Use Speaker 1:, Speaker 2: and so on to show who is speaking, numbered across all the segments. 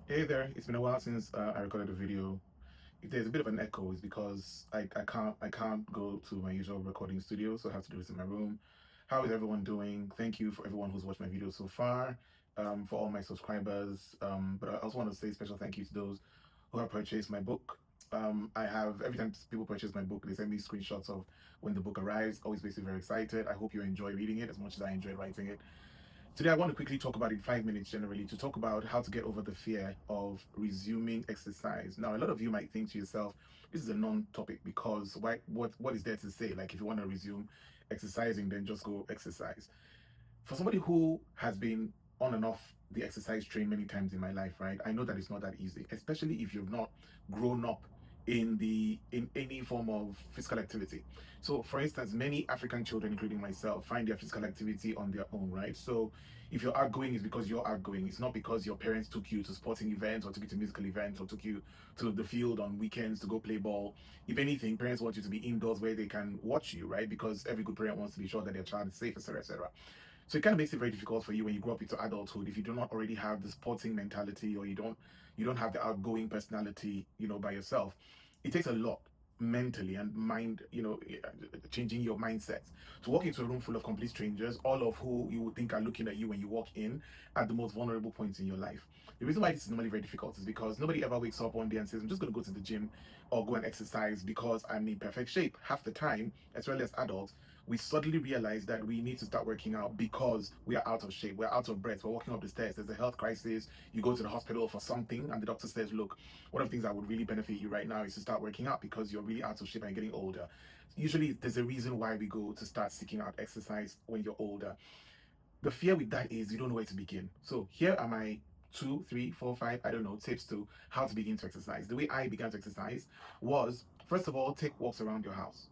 Speaker 1: Hey there, it's been a while since I recorded a video. If there's a bit of an echo, it's because I can't go to my usual recording studio, so I have to do this in my room. How is everyone doing? Thank you for everyone who's watched my video so far, for all my subscribers. But I also want to say special thank you to those who have purchased my book. I have every time people purchase my book, they send me screenshots of when the book arrives. Always makes me very excited. I hope you enjoy reading it as much as I enjoyed writing it. Today, I want to quickly talk about in 5 minutes generally to talk about how to get over the fear of resuming exercise. Now, a lot of you might think to yourself, this is a non-topic because why? What is there to say? Like, if you want to resume exercising, then just go exercise. For somebody who has been on and off the exercise train many times in my life, right? I know that it's not that easy, especially if you've not grown up in any form of physical activity. So for instance, many African children, including myself, find their physical activity on their own, right? So if you're outgoing, it's because you're outgoing. It's not because your parents took you to sporting events or took you to musical events or took you to the field on weekends to go play ball. If anything, parents want you to be indoors where they can watch you, right? Because every good parent wants to be sure that their child is safe, etc., etc. So it kind of makes it very difficult for you when you grow up into adulthood if you do not already have the sporting mentality or you don't have the outgoing personality, by yourself. It takes a lot mentally and mind, changing your mindset to walk into a room full of complete strangers, all of who you would think are looking at you when you walk in at the most vulnerable points in your life. The reason why this is normally very difficult is because nobody ever wakes up one day and says, I'm just going to go to the gym or go and exercise because I'm in perfect shape. Half the time, as well as adults, we suddenly realize that we need to start working out because we are out of shape, we're out of breath, we're walking up the stairs, there's a health crisis, you go to the hospital for something, and the doctor says, look, one of the things that would really benefit you right now is to start working out because you're really out of shape and getting older. Usually, there's a reason why we go to start seeking out exercise when you're older. The fear with that is you don't know where to begin. So, here are my two, three, four, five, I don't know, tips to how to begin to exercise. The way I began to exercise was, first of all, take walks around your house.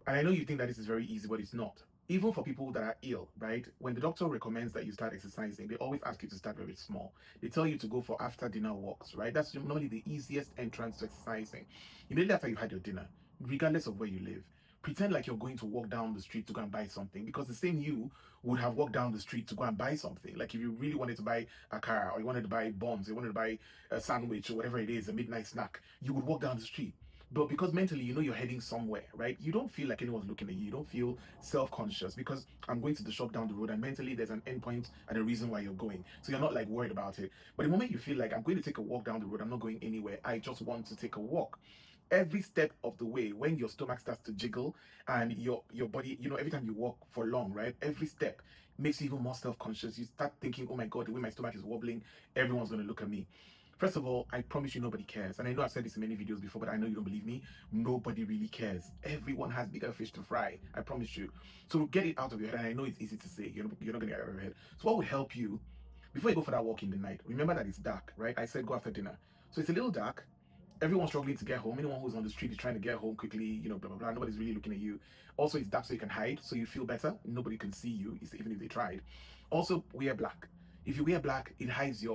Speaker 1: And I know you think that this is very easy, but it's not. Even for people that are ill, right? When the doctor recommends that you start exercising, they always ask you to start very small. They tell you to go for after dinner walks, right? That's normally the easiest entrance to exercising. Immediately after you've had your dinner, regardless of where you live, pretend like you're going to walk down the street to go and buy something because the same you would have walked down the street to go and buy something. Like if you really wanted to buy a car or you wanted to buy buns, you wanted to buy a sandwich or whatever it is, a midnight snack, you would walk down the street. But because mentally you know you're heading somewhere, right? You don't feel like anyone's looking at you. You don't feel self-conscious because I'm going to the shop down the road and mentally there's an endpoint and a reason why you're going. So you're not like worried about it. But the moment you feel like I'm going to take a walk down the road, I'm not going anywhere. I just want to take a walk. Every step of the way, when your stomach starts to jiggle and your body, every time you walk for long, right? Every step makes you even more self-conscious. You start thinking, oh my God, the way my stomach is wobbling, everyone's gonna look at me. First of all, I promise you nobody cares. And I know I've said this in many videos before, but I know you don't believe me. Nobody really cares. Everyone has bigger fish to fry. I promise you. So get it out of your head. And I know it's easy to say. You're not going to get it out of your head. So what would help you before you go for that walk in the night? Remember that it's dark, right? I said go after dinner. So it's a little dark. Everyone's struggling to get home. Anyone who's on the street is trying to get home quickly, blah, blah, blah. Nobody's really looking at you. Also, it's dark so you can hide, so you feel better. Nobody can see you, even if they tried. Also, wear black. If you wear black, it hides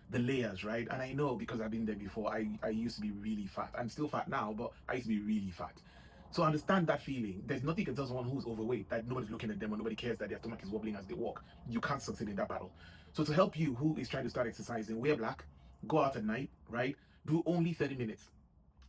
Speaker 1: the layers, right? And I know because I've been there before. I used to be really fat. I'm still fat now, but I used to be really fat. So understand that feeling. There's nothing against someone who's overweight, that nobody's looking at them or nobody cares that their stomach is wobbling as they walk. You can't succeed in that battle. So to help you who is trying to start exercising, wear black, go out at night, right? Do only 30 minutes.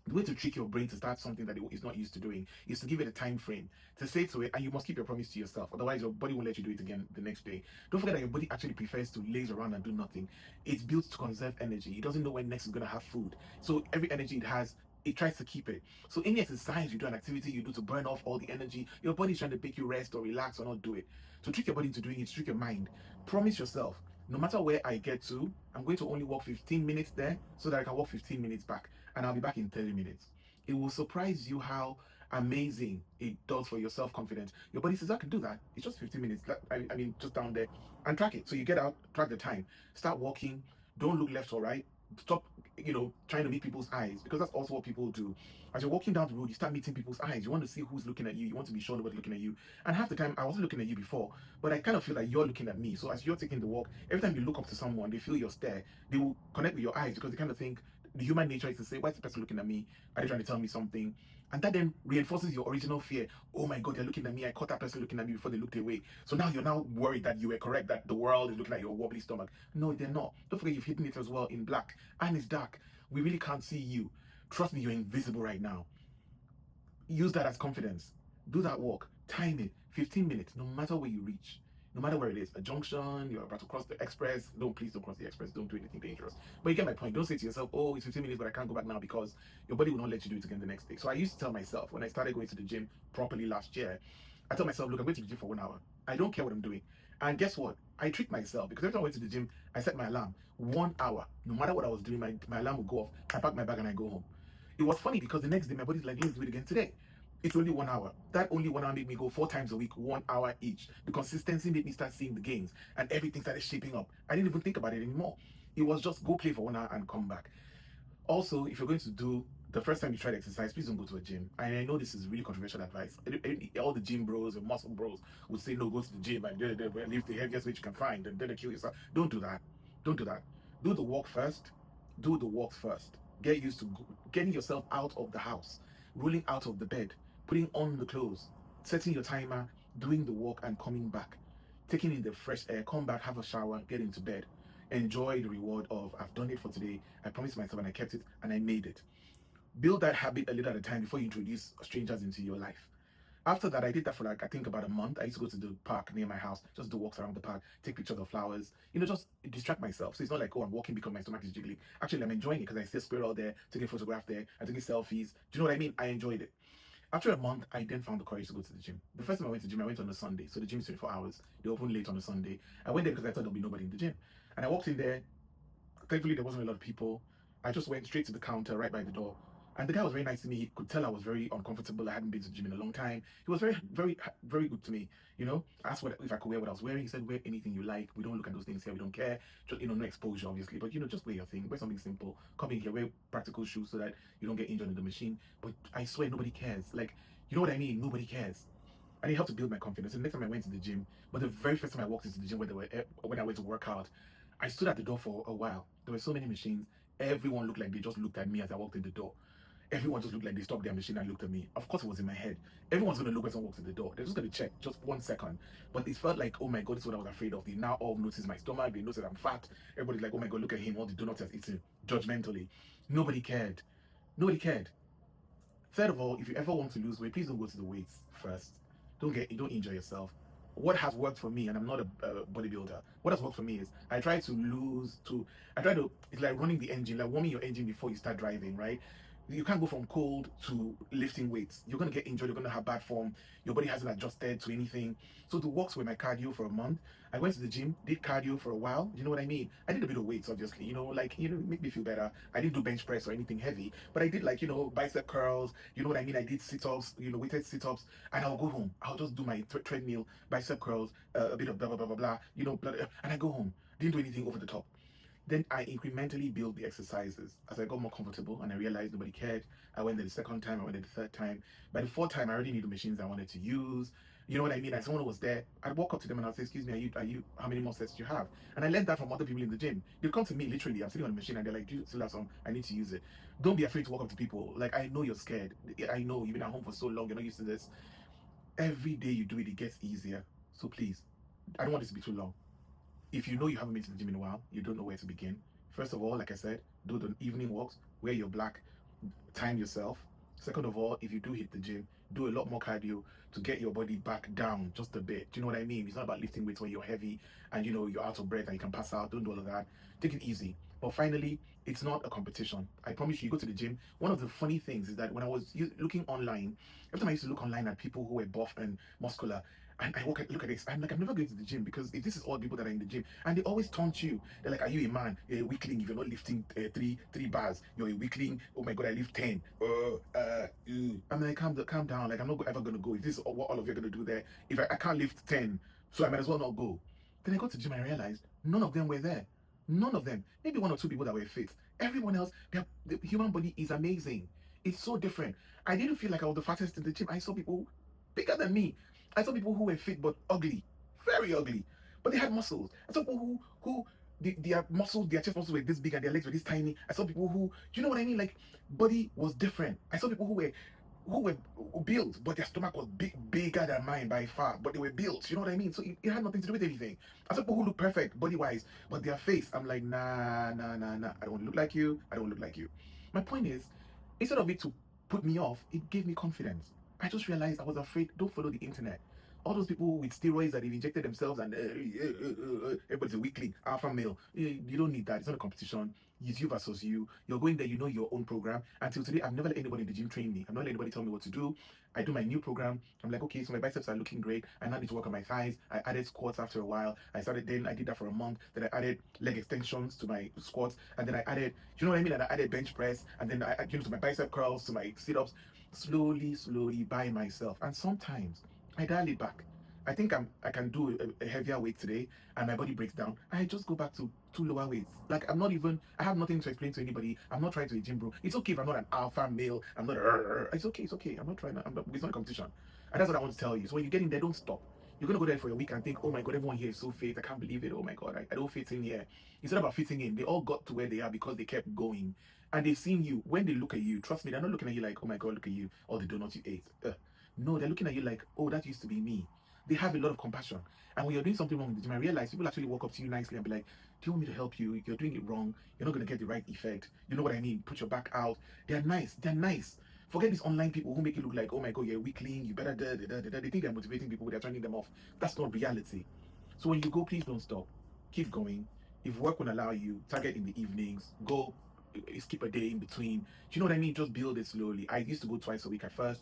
Speaker 1: The way to trick your brain to start something that it is not used to doing is to give it a time frame to say to it, and you must keep your promise to yourself. Otherwise, your body won't let you do it again the next day. Don't forget that your body actually prefers to laze around and do nothing. It's built to conserve energy. It doesn't know when next it's gonna have food. So every energy it has, it tries to keep it. So any exercise you do, an activity you do to burn off all the energy, your body's trying to make you rest or relax or not do it. So trick your body into doing it, trick your mind. Promise yourself, no matter where I get to, I'm going to only walk 15 minutes there so that I can walk 15 minutes back and I'll be back in 30 minutes. It will surprise you how amazing it does for your self-confidence. Your body says, I can do that. It's just 15 minutes. I mean, just down there and track it. So you get out, track the time, start walking, don't look left or right. Stop, trying to meet people's eyes because that's also what people do. As you're walking down the road, you start meeting people's eyes. You want to see who's looking at you. You want to be sure nobody's looking at you. And half the time, I wasn't looking at you before, but I kind of feel like you're looking at me. So as you're taking the walk, every time you look up to someone, they feel your stare. They will connect with your eyes because they kind of think the human nature is to say, why is the person looking at me? Are they trying to tell me something? And that then reinforces your original fear. Oh my God, they're looking at me. I caught that person looking at me before they looked away. So now you're now worried that you were correct, that the world is looking at your wobbly stomach. No, they're not. Don't forget you've hidden it as well in black and it's dark. We really can't see you. Trust me, you're invisible right now. Use that as confidence. Do that walk. Time it. 15 minutes, no matter where you reach. No matter where it is, a junction, you're about to cross the express. Please don't cross the express. Don't do anything dangerous. But you get my point. Don't say to yourself, oh, it's 15 minutes, but I can't go back now because your body will not let you do it again the next day. So I used to tell myself when I started going to the gym properly last year, I told myself, look, I'm going to the gym for 1 hour. I don't care what I'm doing. And guess what? I tricked myself because every time I went to the gym, I set my alarm. 1 hour. No matter what I was doing, my alarm would go off. I pack my bag and I go home. It was funny because the next day my body's like, let's do it again today. It's only 1 hour. That only 1 hour made me go 4 times a week, 1 hour each. The consistency made me start seeing the gains and everything started shaping up. I didn't even think about it anymore. It was just go play for 1 hour and come back. Also, if you're going to do the first time you try to exercise, please don't go to a gym. And I know this is really controversial advice. All the gym bros and muscle bros would say, no, go to the gym and lift the heaviest weight you can find and then kill yourself. Don't do that. Don't do that. Do the walk first. Do the walk first. Get used to getting yourself out of the house, rolling out of the bed, putting on the clothes, setting your timer, doing the walk and coming back, taking in the fresh air, come back, have a shower, get into bed. Enjoy the reward of I've done it for today. I promised myself and I kept it and I made it. Build that habit a little at a time before you introduce strangers into your life. After that, I did that for like I think about a month. I used to go to the park near my house, just do walks around the park, take pictures of flowers, just distract myself. So it's not like, oh, I'm walking because my stomach is jiggling. Actually, I'm enjoying it because I see a squirrel there, taking a photograph there, I'm taking selfies. Do you know what I mean? I enjoyed it. After a month, I then found the courage to go to the gym. The first time I went to the gym, I went on a Sunday. So the gym is 24 hours. They open late on a Sunday. I went there because I thought there'll be nobody in the gym. And I walked in there. Thankfully, there wasn't a lot of people. I just went straight to the counter right by the door. And the guy was very nice to me. He could tell I was very uncomfortable. I hadn't been to the gym in a long time. He was very, very, very good to me. Asked if I could wear what I was wearing. He said, wear anything you like. We don't look at those things here. We don't care. Just, no exposure, obviously. But, just wear your thing. Wear something simple. Come in here, wear practical shoes so that you don't get injured in the machine. But I swear, nobody cares. Like, you know what I mean? Nobody cares. And it helped to build my confidence. And the next time I went to the gym, but the very first time I walked into the gym when I went to work out, I stood at the door for a while. There were so many machines. Everyone looked like they just looked at me as I walked in the door. Everyone just looked like they stopped their machine and looked at me. Of course, it was in my head. Everyone's going to look when someone walks in the door. They're just going to check just 1 second. But it felt like, oh my God, this is what I was afraid of. They now all notice my stomach. They notice that I'm fat. Everybody's like, oh my God, look at him. All the donuts has eaten. Judgmentally. Nobody cared. Nobody cared. Third of all, if you ever want to lose weight, please don't go to the weights first. Don't injure yourself. What has worked for me, and I'm not a bodybuilder, what has worked for me is I try to, it's like running the engine, like warming your engine before you start driving, right? You can't go from cold to lifting weights. You're going to get injured. You're going to have bad form. Your body hasn't adjusted to anything. So the walks were my cardio for a month. I went to the gym, did cardio for a while. You know what I mean? I did a bit of weights, obviously, make me feel better. I didn't do bench press or anything heavy, but I did bicep curls. You know what I mean? I did sit-ups, weighted sit-ups, and I'll go home. I'll just do my treadmill, bicep curls, a bit of blah, blah, blah, blah, blah, and I go home. Didn't do anything over the top. Then I incrementally built the exercises. As I got more comfortable and I realized nobody cared, I went there the second time, I went there the third time. By the fourth time, I already knew the machines I wanted to use. You know what I mean? As someone was there, I'd walk up to them and I'd say, excuse me, how many more sets do you have? And I learned that from other people in the gym. They'd come to me, literally, I'm sitting on the machine and they're like, do you still have some? I need to use it. Don't be afraid to walk up to people. Like, I know you're scared. I know you've been at home for so long, you're not used to this. Every day you do it, it gets easier. So please, I don't want this to be too long. If you know you haven't been to the gym in a while, you don't know where to begin. First of all, like I said, do the evening walks, wear your black, time yourself. Second of all, if you do hit the gym, do a lot more cardio to get your body back down just a bit. Do you know what I mean? It's not about lifting weights when you're heavy and you're out of breath and you can pass out. Don't do all of that. Take it easy. But finally, it's not a competition. I promise you, you go to the gym. One of the funny things is that when I was looking online, every time I used to look online at people who were buff and muscular, and I look at this, I'm like, I'm never going to the gym because if this is all people that are in the gym, and they always taunt you. They're like, are you a man? You're a weakling if you're not lifting three bars. You're a weakling. Oh my God, I lift 10. I'm like, calm down. Like, I'm not ever going to go. If this is what all of you are going to do there, if I can't lift 10, so I might as well not go. Then I got to the gym and I realized none of them were there. None of them. Maybe one or two people that were fit. Everyone else, the human body is amazing. It's so different. I didn't feel like I was the fattest in the gym. I saw people bigger than me. I saw people who were fit but ugly, very ugly, but they had muscles. I saw people who their muscles, their chest muscles were this big and their legs were this tiny. I saw people who, you know what I mean? Like, body was different. I saw people who were built, but their stomach was bigger than mine by far, but they were built. You know what I mean? So it had nothing to do with anything. I saw people who look perfect body wise, but their face, I'm like, nah, nah, nah, nah. I don't look like you. I don't look like you. My point is, instead of it to put me off, it gave me confidence. I just realized I was afraid. Don't follow the internet. All those people with steroids that they've injected themselves and everybody's a weakling, alpha male. You don't need that. It's not a competition. It's you versus you. You're going there, you know your own program. Until today, I've never let anybody in the gym train me. I've never let anybody tell me what to do. I do my new program. I'm like, okay, so my biceps are looking great. I now need to work on my thighs. I added squats after a while. I did that for a month. Then I added leg extensions to my squats. And then I added, you know what I mean? And I added bench press. And then to my bicep curls, to my sit ups, slowly, slowly by myself. And sometimes I dial it back. I can do a heavier weight today and my body breaks down. I just go back to two lower weights. Like I have nothing to explain to anybody. I'm not trying to be gym bro. It's okay if I'm not an alpha male. I'm not it's okay, it's okay. I'm not trying to, it's not a competition. And that's what I want to tell you. So when you get in there, don't stop. You're gonna go there for a week and think, oh my god, everyone here is so fit. I can't believe it. Oh my god, I don't fit in here. It's not about fitting in. They all got to where they are because they kept going. And they've seen you. When they look at you, trust me, they're not looking at you like, oh my god, look at you, all the donuts you ate. No, they're looking at you like, oh, that used to be me. They have a lot of compassion. And when you're doing something wrong in the gym, I realize people actually walk up to you nicely and be like, do you want me to help you? You're doing it wrong. You're not going to get the right effect. You know what I mean? Put your back out. They're nice. They're nice. Forget these online people who make it look like, oh my God, you're a weakling. You better da, da, da, da, da. They think they're motivating people. They're turning them off. That's not reality. So when you go, please don't stop. Keep going. If work will allow you, target in the evenings. Go skip a day in between. Do you know what I mean? Just build it slowly. I used to go twice a week at first.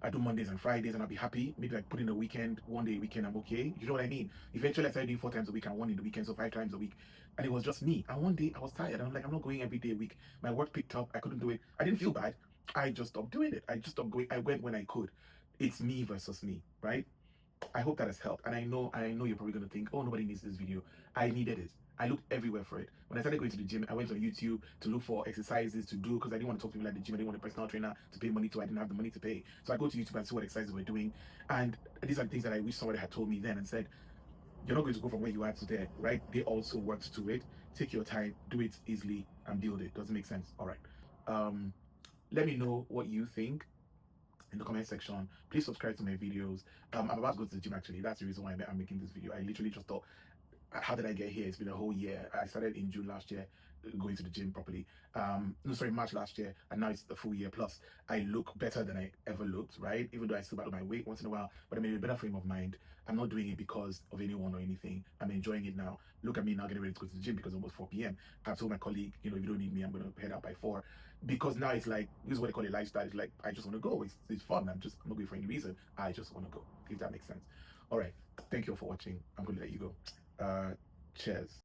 Speaker 1: I do Mondays and Fridays and I'll be happy. Maybe like put in a weekend, one day a weekend, I'm okay. You know what I mean? Eventually I started doing 4 times a week and one in the weekend, so 5 times a week. And it was just me. And one day I was tired. I'm like, I'm not going every day a week. My work picked up. I couldn't do it. I didn't feel bad. I just stopped doing it. I just stopped going. I went when I could. It's me versus me, right? I hope that has helped. And I know you're probably gonna think, oh, nobody needs this video. I needed it. I looked everywhere for it. When I started going to the gym, I went on YouTube to look for exercises to do because I didn't want to talk to people at the gym. I didn't want a personal trainer to pay money to. I didn't have the money to pay. So I go to YouTube and see what exercises we're doing. And these are the things that I wish somebody had told me then and said, you're not going to go from where you are to there, right? They also worked to it. Take your time, do it easily, and build it. Doesn't make sense. All right. Um, Let me know what you think in the comment section. Please subscribe to my videos. I'm about to go to the gym actually. That's the reason why I'm making this video. I literally just thought, how did I get here? It's been a whole year. I started in June last year, going to the gym properly. No, sorry, March last year, and now it's the full year plus. I look better than I ever looked, right? Even though I still battle my weight once in a while, but I'm in a better frame of mind. I'm not doing it because of anyone or anything. I'm enjoying it now. Look at me now getting ready to go to the gym because it's almost 4 p.m. I've told my colleague, you know, if you don't need me, I'm gonna head out by 4. Because now it's like this is what they call a lifestyle. It's like I just want to go. It's fun. I'm not going for any reason. I just want to go. If that makes sense. All right. Thank you all for watching. I'm gonna let you go. Cheers.